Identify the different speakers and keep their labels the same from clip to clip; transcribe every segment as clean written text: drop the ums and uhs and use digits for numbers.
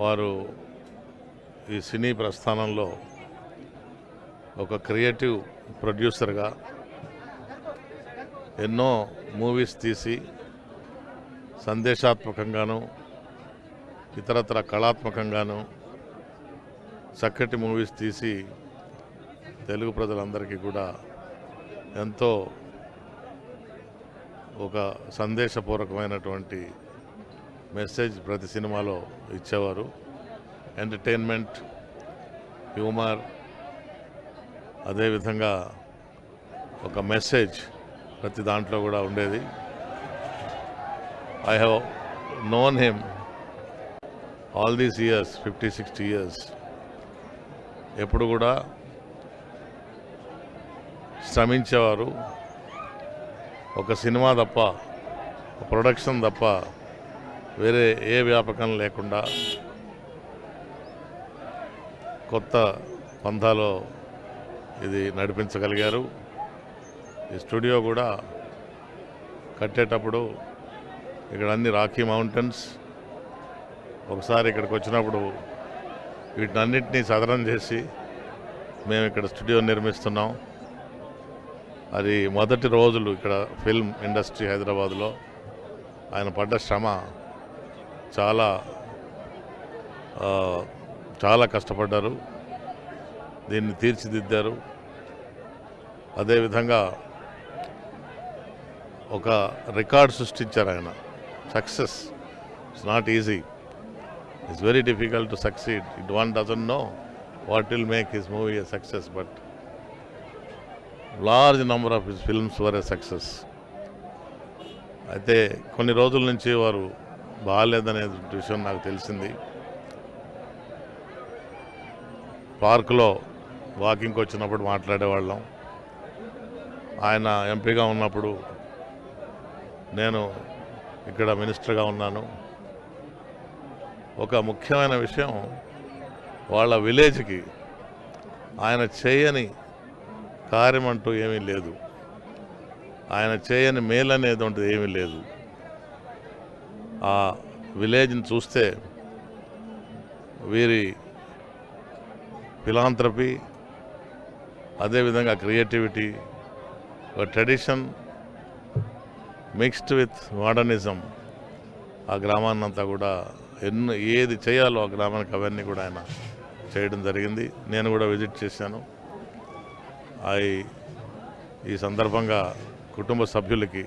Speaker 1: వారు ఈ సినీ ప్రస్థానంలో ఒక క్రియేటివ్ ప్రొడ్యూసర్గా ఎన్నో మూవీస్ తీసి సందేశాత్మకంగాను ఇతరత్ర కళాత్మకంగాను చక్కటి మూవీస్ తీసి తెలుగు ప్రజలందరికీ కూడా ఎంతో ఒక సందేశపూర్వకమైనటువంటి మెసేజ్ ప్రతి సినిమాలో ఇచ్చేవారు. ఎంటర్టైన్మెంట్, హ్యూమర్, అదేవిధంగా ఒక మెసేజ్ ప్రతి దాంట్లో కూడా ఉండేది. I have known him all these years, 50-60 years. ఎప్పుడు కూడా శ్రమించేవారు. ఒక సినిమా తప్ప, ప్రొడక్షన్ తప్ప వేరే ఏ వ్యాపకం లేకుండా కొత్త పంథాలో ఇది నడిపించగలిగారు. ఈ స్టూడియో కూడా కట్టేటప్పుడు ఇక్కడ అన్ని రాకీ మౌంటైన్స్, ఒకసారి ఇక్కడికి వచ్చినప్పుడు వీటినన్నింటినీ సదరం చేసి మేము ఇక్కడ స్టూడియో నిర్మిస్తున్నాం. అది మొదటి రోజులు ఇక్కడ ఫిల్మ్ ఇండస్ట్రీ హైదరాబాద్లో ఆయన పడ్డ శ్రమ చాలా చాలా కష్టపడ్డారు. దీన్ని తీర్చిదిద్దారు. అదేవిధంగా ఒక రికార్డ్ సృష్టించారు ఆయన. Success it's not easy, it's very difficult to succeed. It one doesn't know what will make his movie a success, but large number of his films were a success. అయితే కొన్ని రోజుల నుంచి వారు బాగాలేదనే విషయం నాకు తెలిసింది. పార్కులో వాకింగ్కి వచ్చినప్పుడు మాట్లాడేవాళ్ళం. ఆయన ఎంపీగా ఉన్నప్పుడు నేను ఇక్కడ మినిస్టర్గా ఉన్నాను. ఒక ముఖ్యమైన విషయం, వాళ్ళ విలేజ్కి ఆయన చేయని కార్యం అంటూ ఏమీ లేదు, ఆయన చేయని మేలు అనేది ఉంటుంది ఏమీ లేదు. ఆ విలేజ్ని చూస్తే వీరి ఫిలాంథ్రపీ, అదేవిధంగా క్రియేటివిటీ, ఒక ట్రెడిషన్ మిక్స్డ్ విత్ మోడర్నిజం ఆ గ్రామాన్నంతా కూడా ఏది చేయాలో ఆ గ్రామానికి అవన్నీ కూడా ఆయన చేయడం జరిగింది. నేను కూడా విజిట్ చేశాను. ఈ సందర్భంగా కుటుంబ సభ్యులకి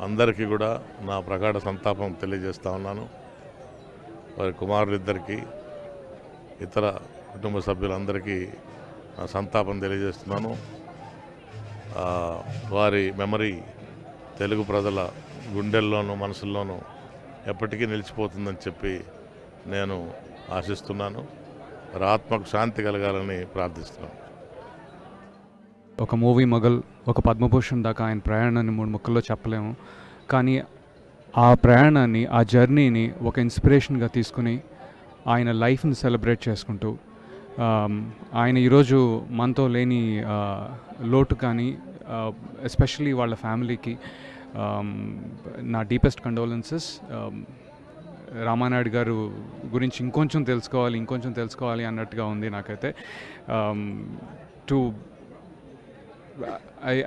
Speaker 1: అందరికీ కూడా నా ప్రగాఢ సంతాపం తెలియజేస్తా ఉన్నాను. వారి కుమారులిద్దరికీ, ఇతర కుటుంబ సభ్యులందరికీ నా సంతాపం తెలియజేస్తున్నాను. వారి మెమరీ తెలుగు ప్రజల గుండెల్లోనూ మనసుల్లోనూ ఎప్పటికీ నిలిచిపోతుందని చెప్పి నేను ఆశిస్తున్నాను. వారి ఆత్మకు శాంతి కలగాలని ప్రార్థిస్తున్నాను.
Speaker 2: ఒక మూవీ మొగల్, ఒక పద్మభూషణ్ దాకా ఆయన ప్రయాణాన్ని 3 ముక్కల్లో చెప్పలేము. కానీ ఆ ప్రయాణాన్ని, ఆ జర్నీని ఒక ఇన్స్పిరేషన్గా తీసుకుని ఆయన లైఫ్ని సెలబ్రేట్ చేసుకుంటూ, ఆయన ఈరోజు మనతో లేని లోటు కానీ, ఎస్పెషలీ వాళ్ళ ఫ్యామిలీకి నా డీపెస్ట్ కండోలెన్సెస్. రామానాయుడు గారు గురించి ఇంకొంచెం తెలుసుకోవాలి అన్నట్టుగా ఉంది నాకైతే.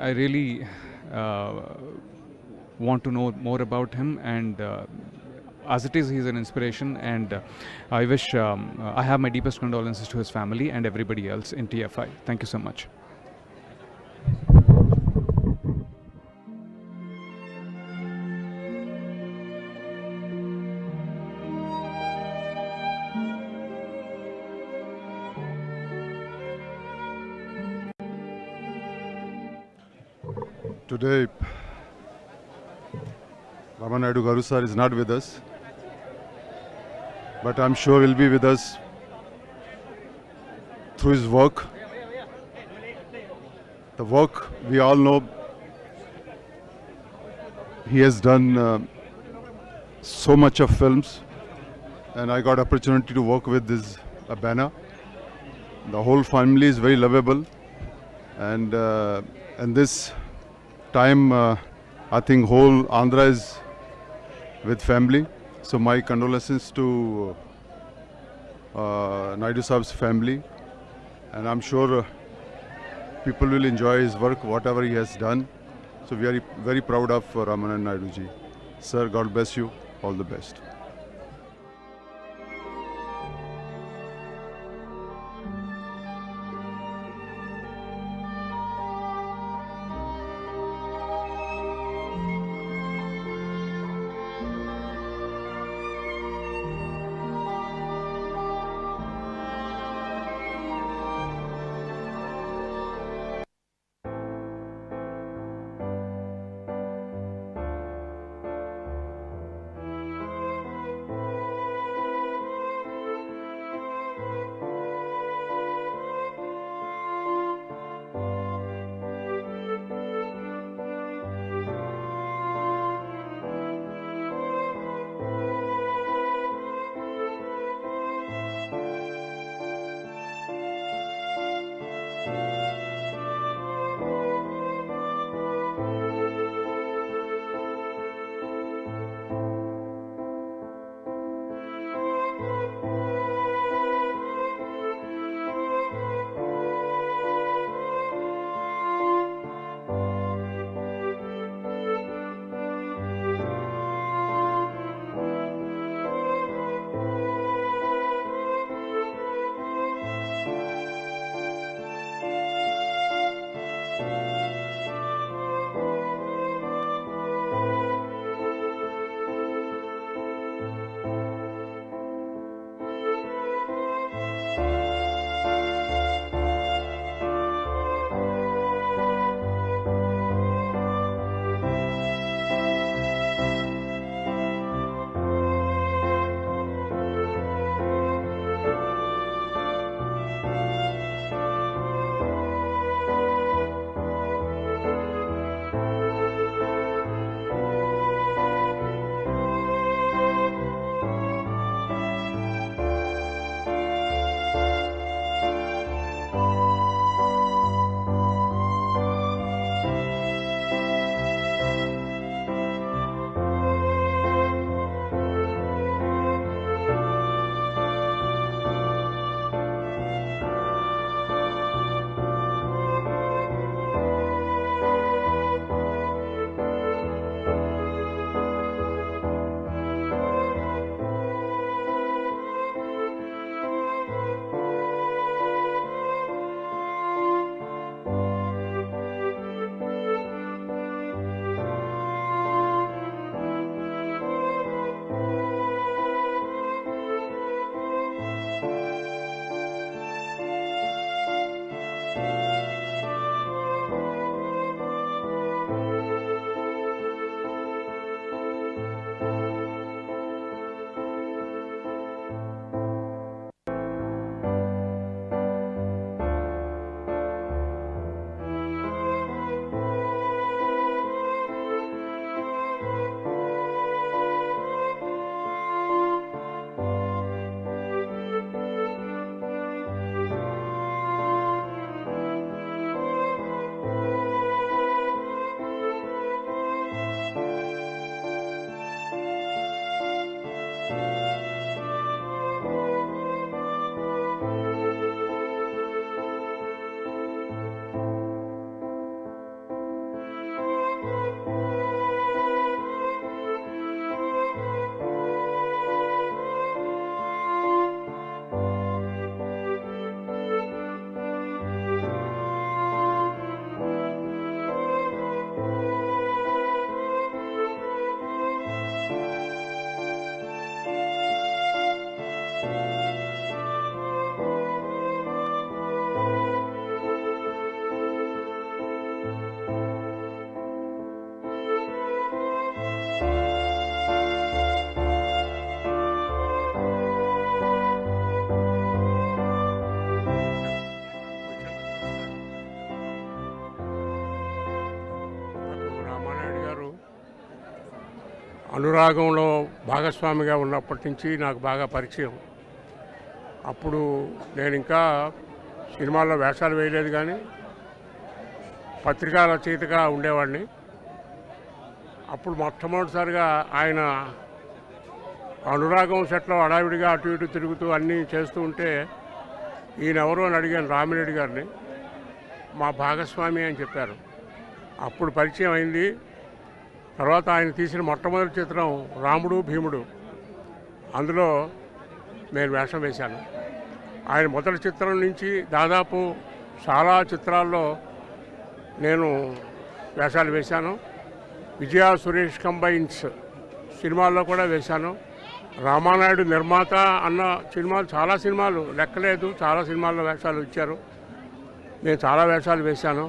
Speaker 2: I really want to know more about him, and as it is, he's an inspiration, and I wish I have my deepest condolences to his family and everybody else in TFI. Thank you so much.
Speaker 3: Today, Ramanaidu Garu sir is not with us, but I'm sure will be with us through his work. The work we all know he has done so much of films, and I got opportunity to work with this Abana. The whole family is very lovable, and this time I think whole Andhra is with family. So my condolences to Naidu Saab's family, and I'm sure people will enjoy his work, whatever he has done. So we are very proud of Ramanand Naidu ji. Sir, God bless you. All the best.
Speaker 4: అనురాగంలో భాగస్వామిగా ఉన్నప్పటి నుంచి నాకు బాగా పరిచయం. అప్పుడు నేను ఇంకా సినిమాల్లో వేషాలు వేయలేదు, కానీ పత్రికా రచయితగా ఉండేవాడిని. అప్పుడు మొట్టమొదటిసారిగా ఆయన అనురాగం సెట్లో హడావిడిగా అటు ఇటు తిరుగుతూ అన్నీ చేస్తూ ఉంటే ఈయనెవరో అని అడిగాను రామిరెడ్డి గారిని. మా భాగస్వామి అని చెప్పారు. అప్పుడు పరిచయం అయింది. తర్వాత ఆయన తీసిన మొట్టమొదటి చిత్రం రాముడు భీముడు, అందులో నేను వేషం వేశాను. ఆయన మొదటి చిత్రం నుంచి దాదాపు చాలా చిత్రాల్లో నేను వేషాలు వేశాను. విజయ సురేష్ కంబైన్స్ సినిమాల్లో కూడా వేశాను. రామానాయుడు నిర్మాత అన్న సినిమాలు, చాలా సినిమాలు లెక్కలేదు, చాలా సినిమాల్లో వేషాలు ఇచ్చారు. నేను చాలా వేషాలు వేశాను.